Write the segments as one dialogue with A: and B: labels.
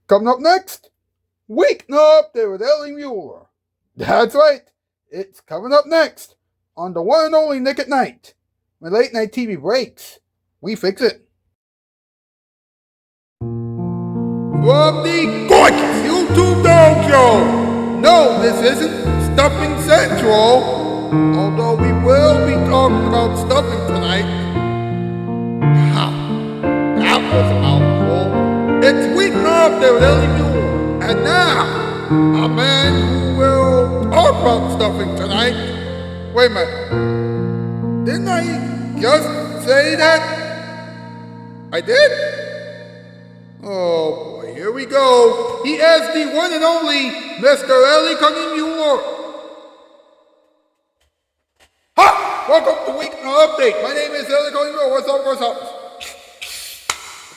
A: Coming up next, Weeknight with Ellie Muller. That's right, it's coming up next on the one and only Nick at Night. When late night TV breaks, we fix it. From the gorgeous YouTube Dojo! No, this isn't Stuffing Central, although we will be talking about stuffing tonight. Wow, that was a mouthful. It's Weeknight with Ellie Muller, and now, a man who will talk about stuffing tonight. Wait a minute, didn't I just say that? I did? Oh boy, here we go. He is the one and only Mr. Ellie Muller. Ha! Welcome to Weeknight Update. My name is Ellie Muller. What's up?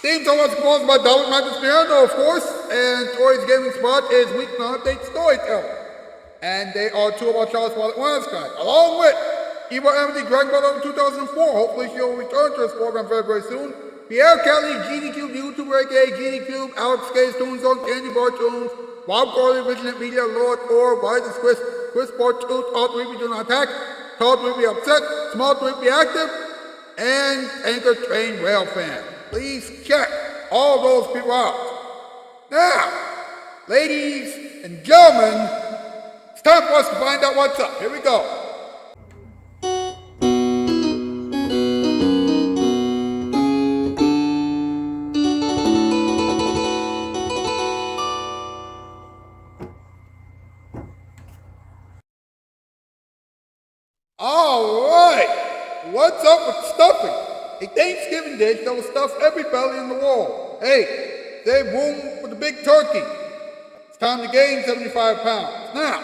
A: The theme song was composed by Dalton Magnus Piano, of course, and Tori's gaming spot is Weeknight Update Storyteller. And they are two of our Shoutout Spotlight winners tonight, along with Eva Amity Greg Butler in 2004. Hopefully she'll return to this program very, very soon. Pierre Kelly, GD Cube, YouTuber aka GD Cube, Alex K's Tunes on Candy Bar Tunes, Bob Corley, Vigilant Media, Lord Or, Why Does Chris Bar Tooth, All Three Do Not Attack, Tall Three Be Upset, Small Three Be Active, and Anchor Train Rail Fan. Please check all those people out. Now, ladies and gentlemen, it's time for us to find out what's up. Here we go. Alright, what's up with stuffing? A Thanksgiving dish that will stuff every belly in the world. Hey, save room for the big turkey. It's time to gain 75 pounds. Now,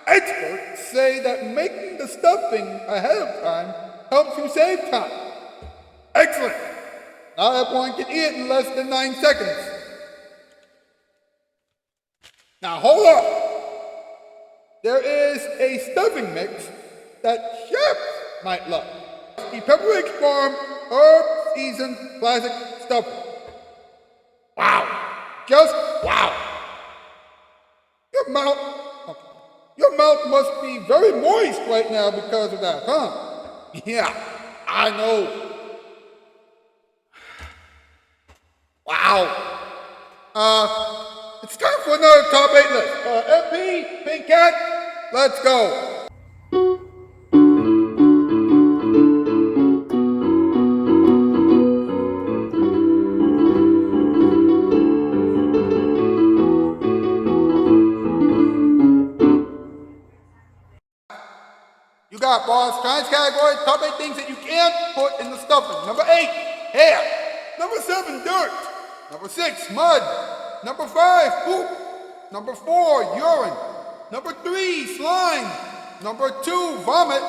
A: experts say that making the stuffing ahead of time helps you save time. Excellent. Now everyone can eat it in less than 9 seconds. Now hold up. There is a stuffing mix that chefs might love. The Pepperidge Farm Herb Seasoned Classic Stuffing. Wow. Just wow. Your mouth must be very moist right now because of that, huh? Yeah, I know. Wow. It's time for another top 8 list. MP, Pink Cat, let's go. You got, boss. Tonight's category, top 8 things that you can't put in the stuffing. Number 8, hair. Number 7, dirt. Number 6, mud. Number 5, poop. Number 4, urine. Number 3, slime. Number 2, vomit.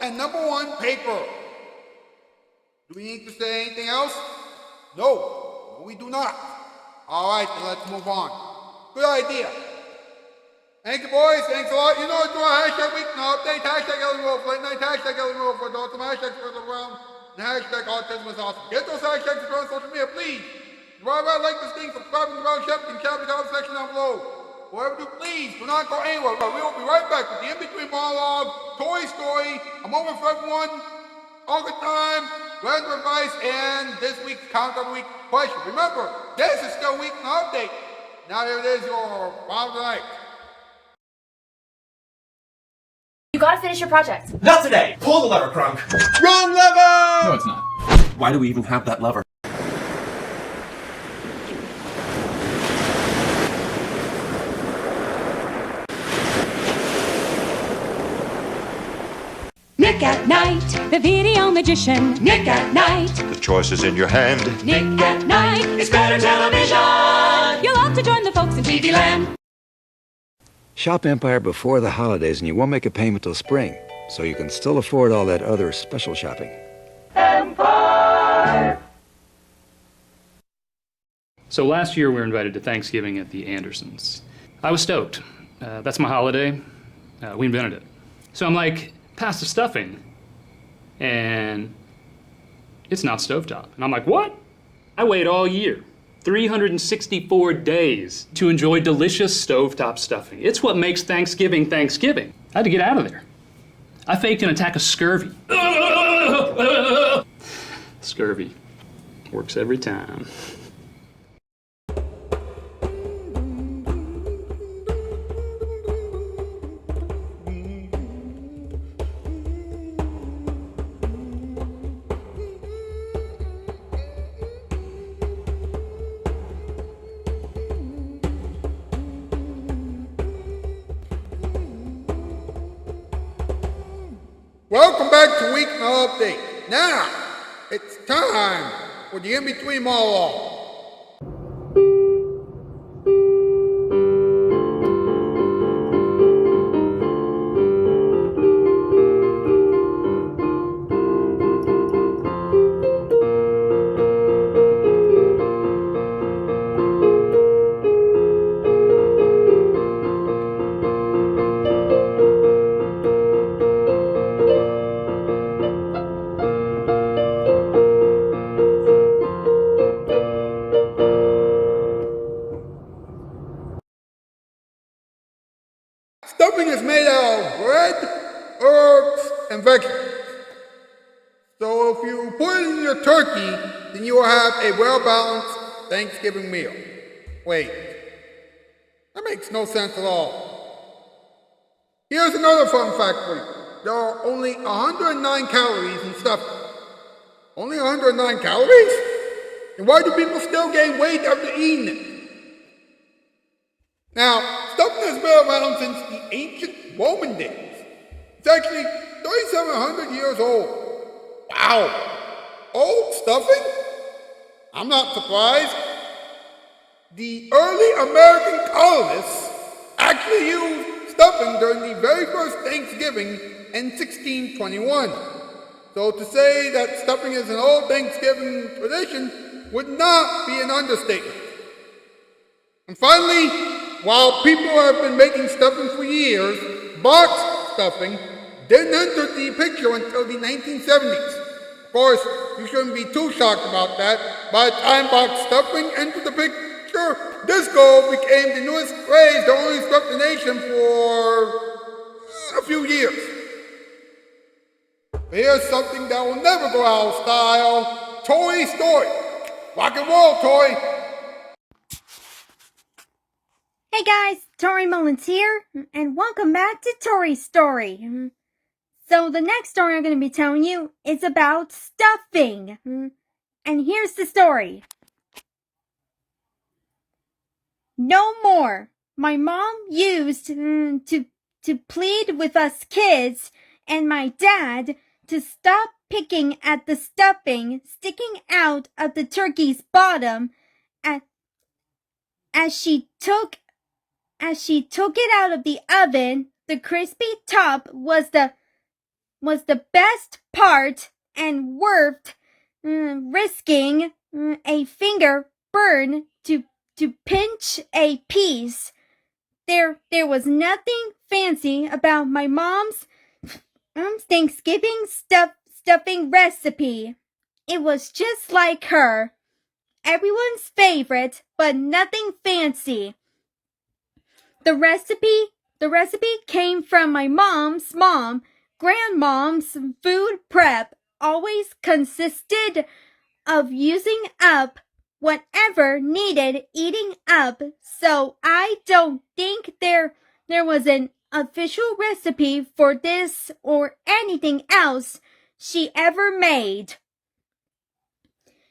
A: And number 1, paper. Do we need to say anything else? No, we do not. Alright, then let's move on. Good idea. Thank you, boys. Thanks a lot. You know, do our hashtag Weeknight Update, hashtag Ellie Wolf, late night, hashtag Ellie Wolf for adults, some hashtags for the round, and hashtag autism is awesome. Get those hashtags on social media, please. Right, like this thing, subscribe to the Round Chef, and chat in the comment section down below. Whatever you do, please, do not go anywhere. We will be right back with the in-between monologue, Toy Story, a moment for everyone, all the time, random advice, and this week's Count of the Week question. Remember, this is still Weeknight Update. Now here it is, your Wild Night.
B: You gotta finish your project.
C: Not today! Pull the lever, Crunk!
D: Wrong lever!
E: No, it's not.
C: Why do we even have that lever?
F: Nick at Night, the video magician. Nick at Night.
G: The choice is in your hand.
F: Nick at Night. It's better television. You'll have to join the folks in TV land.
H: Shop Empire before the holidays and you won't make a payment till spring, so you can still afford all that other special shopping.
F: Empire!
E: So last year we were invited to Thanksgiving at the Andersons. I was stoked. That's my holiday. We invented it. So I'm like, pass the stuffing. And it's not stovetop. And I'm like, what? I wait all year. 364 days to enjoy delicious stovetop stuffing. It's what makes Thanksgiving Thanksgiving. I had to get out of there. I faked an attack of scurvy. Scurvy. Works every time.
A: Welcome back to Weeknight Update. Now, it's time for the in-between monologue. Stuffing is made out of bread, herbs, and vegetables. So if you put it in your turkey, then you will have a well-balanced Thanksgiving meal. Wait, that makes no sense at all. Here's another fun fact for you. There are only 109 calories in stuffing. Only 109 calories? And why do people still gain weight after eating it? Now, stuffing has been around since the ancient Roman days. It's actually 3,700 years old. Wow! Old stuffing? I'm not surprised. The early American colonists actually used stuffing during the very first Thanksgiving in 1621. So to say that stuffing is an old Thanksgiving tradition would not be an understatement. And finally, while people have been making stuffing for years, box stuffing didn't enter the picture until the 1970s. Of course, you shouldn't be too shocked about that. By the time box stuffing entered the picture, disco became the newest craze that only struck the nation for a few years. But here's something that will never go out of style: Toy Story. Rock and roll, Toy.
G: Hey guys, Tori Mullins here, and welcome back to Tori's Story. So the next story I'm going to be telling you is about stuffing. And here's the story. No more. My mom used to plead with us kids and my dad to stop picking at the stuffing sticking out of the turkey's bottom as she took it out of the oven. The crispy top was the best part and worth risking a finger burn to pinch a piece. There was nothing fancy about my mom's Thanksgiving stuffing recipe. It was just like her. Everyone's favorite, but nothing fancy. The recipe came from my mom's mom. Grandmom's food prep always consisted of using up whatever needed eating up, so I don't think there was an official recipe for this or anything else she ever made.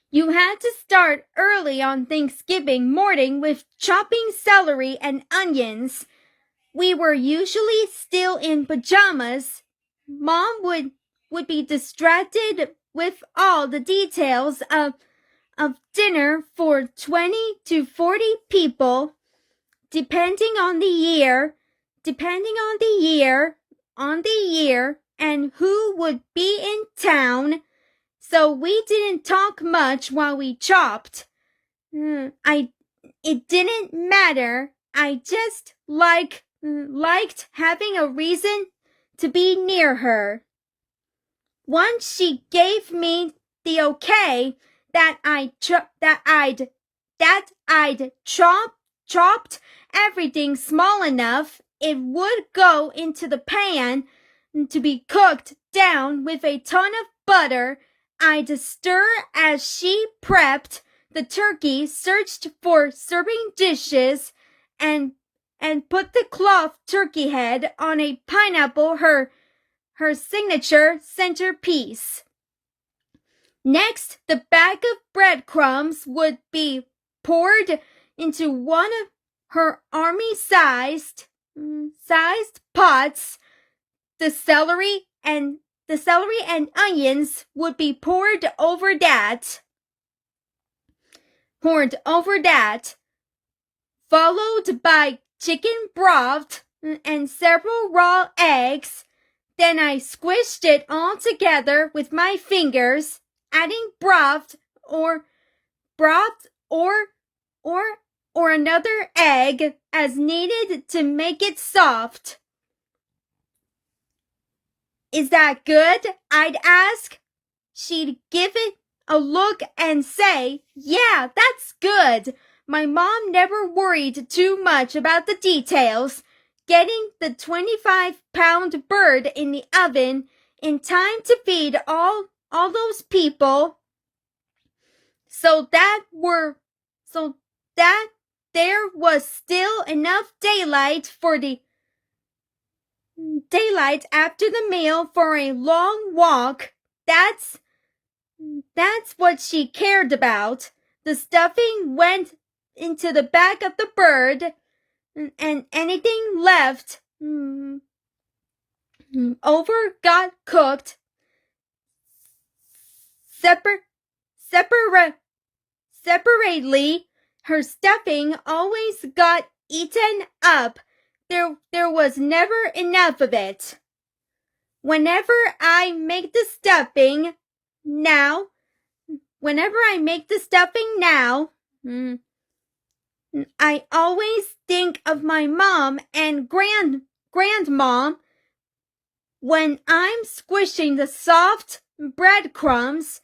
G: You had to start early on Thanksgiving morning with chopping celery and onions. We were usually still in pajamas. Mom would be distracted with all the details of dinner for 20 to 40 people, depending on the year, and who would be in town. So we didn't talk much while we chopped. It didn't matter. I just liked having a reason to be near her. Once she gave me the okay that I'd I'd chopped everything small enough it would go into the pan to be cooked down with a ton of butter. I'd stir as she prepped the turkey, searched for serving dishes, and put the cloth turkey head on a pineapple, her signature centerpiece. Next, the bag of breadcrumbs would be poured into one of her army-sized pots. The celery and onions would be poured over that, followed by chicken broth and several raw eggs. Then I squished it all together with my fingers, adding broth or another egg as needed to make it soft. "Is that good?" I'd ask. She'd give it a look and say, "Yeah, that's good." My mom never worried too much about the details, getting the 25-pound bird in the oven in time to feed all those people, so that there was still enough daylight after the meal for a long walk. That's what she cared about. The stuffing went into the back of the bird, and anything left over got cooked separately. Her stuffing always got eaten up. There was never enough of it. Whenever I make the stuffing now, I always think of my mom and grandmom. When I'm squishing the soft breadcrumbs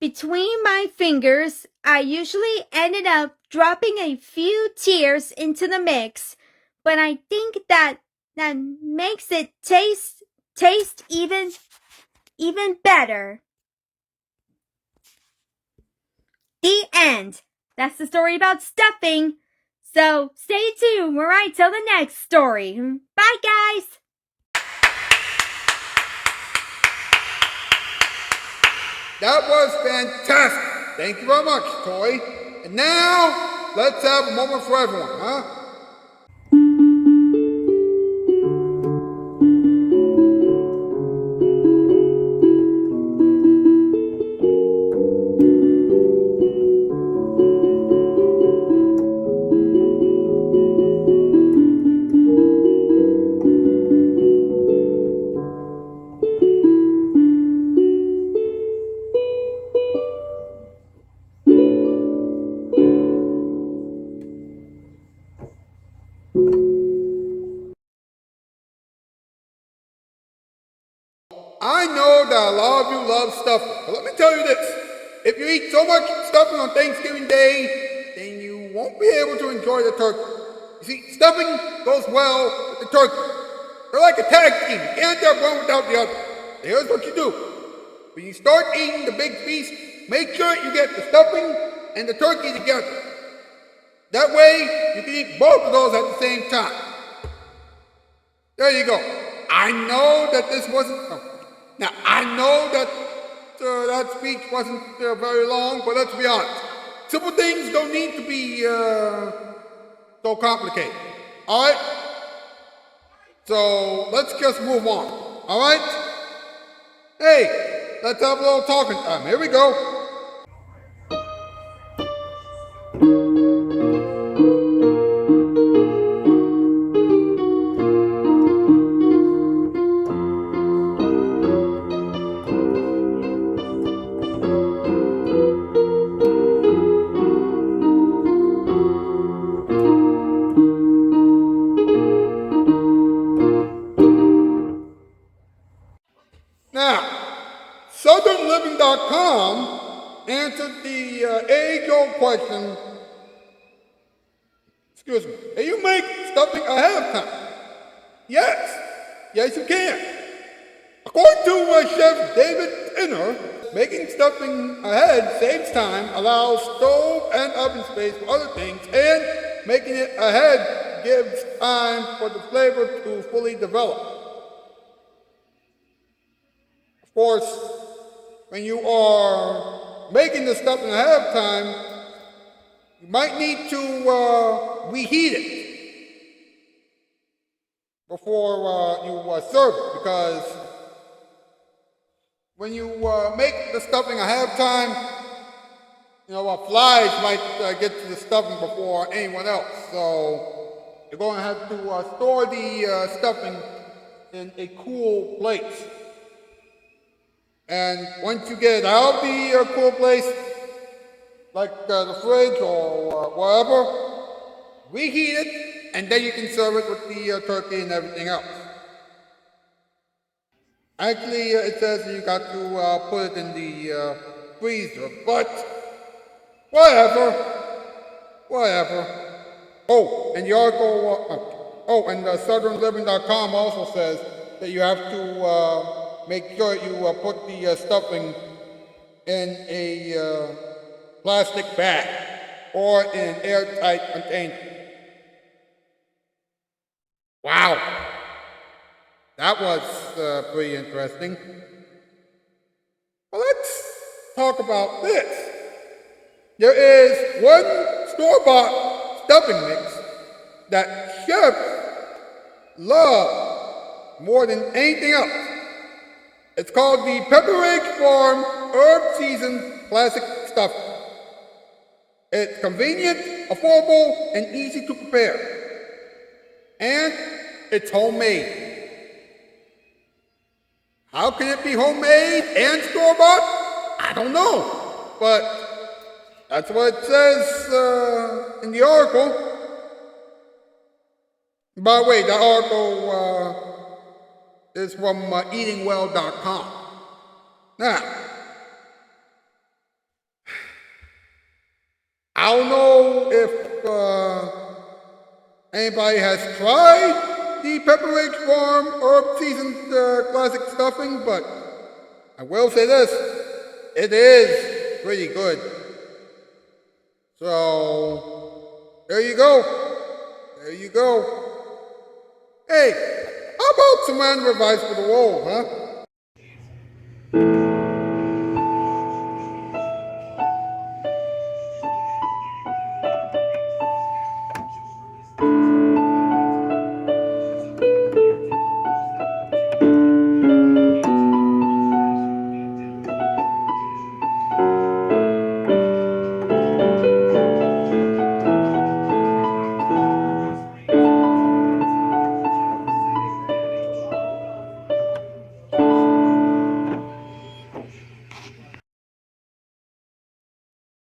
G: between my fingers, I usually ended up dropping a few tears into the mix, but I think that makes it taste even better. The end. That's the story about stuffing. So stay tuned where I tell the next story. Bye, guys.
A: That was fantastic. Thank you very much, Toy. And now, let's have a moment for everyone, huh? I know that a lot of you love stuffing, but let me tell you this. If you eat so much stuffing on Thanksgiving Day, then you won't be able to enjoy the turkey. You see, stuffing goes well with the turkey. They're like a tag team. You can't have one without the other. Here's what you do. When you start eating the big feast, make sure you get the stuffing and the turkey together. That way, you can eat both of those at the same time. There you go. I know that this wasn't... Now, I know that that speech wasn't very long, but let's be honest. Simple things don't need to be so complicated. All right? So, let's just move on. All right? Hey, let's have a little talking time. Here we go. Now, SouthernLiving.com answered the age-old question, Excuse me. Can you make stuffing ahead of time? Yes. Yes, you can. According to Chef David Inner, making stuffing ahead saves time, allows stove and oven space for other things, and making it ahead gives time for the flavor to fully develop. Of course, when you are making the stuffing ahead of time, you might need to reheat it before you serve it, because when you make the stuffing ahead of time, flies might get to the stuffing before anyone else. So you're going to have to store the stuffing in a cool place. And once you get it out of the cool place, like the fridge or wherever, reheat it, and then you can serve it with the turkey and everything else. Actually, it says you got to put it in the freezer, but whatever. Oh, and the article, and SouthernLiving.com also says that you have to make sure you put the stuffing in a plastic bag or in an airtight container. Wow. That was pretty interesting. Well, let's talk about this. There is one store-bought stuffing mix that chefs love more than anything else. It's called the Pepperidge Farm Herb Seasoned Classic Stuffing. It's convenient, affordable, and easy to prepare. And it's homemade. How can it be homemade and store-bought? I don't know, but that's what it says in the article. By the way, the article is from eatingwell.com. Now, I don't know if anybody has tried the Pepperidge Farm Herb Seasoned Classic Stuffing, but I will say this, it is pretty good. So, there you go. Hey, how about some random advice for the world, huh?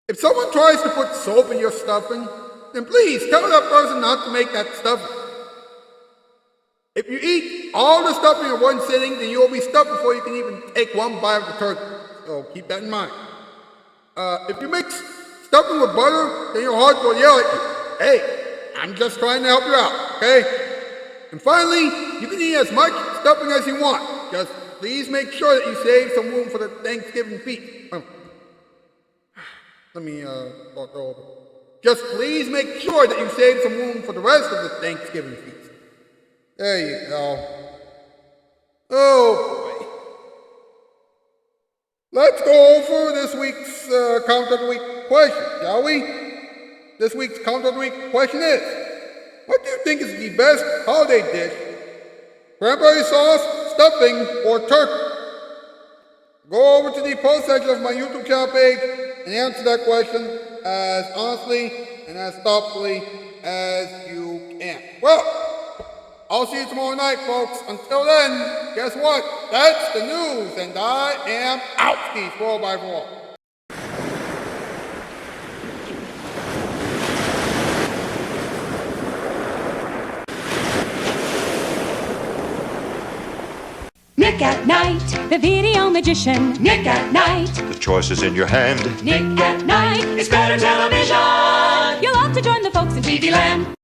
A: If someone tries to put soap in your stuffing, then please tell that person not to make that stuffing. If you eat all the stuffing in one sitting, then you'll be stuffed before you can even take one bite of the turkey. So keep that in mind. If you mix stuffing with butter, then your heart will yell at you. Hey, I'm just trying to help you out, okay? And finally, you can eat as much stuffing as you want. Just please make sure that you save some room for the Thanksgiving feast. Let me start over. Just please make sure that you save some room for the rest of the Thanksgiving feast. There you go. Oh boy. Let's go over this week's Count of the Week question, shall we? This week's Count of the Week question is, what do you think is the best holiday dish? Cranberry sauce, stuffing, or turkey? Go over to the post section of my YouTube channel page and answer that question as honestly and as thoughtfully as you can. Well, I'll see you tomorrow night, folks. Until then, guess what? That's the news, and I am out. Peace, 4x4.
F: Nick at Night, the video magician. Nick at Night.
I: The choice is in your hand.
F: Nick at Night. It's better television. You'll have to join the folks in TV land.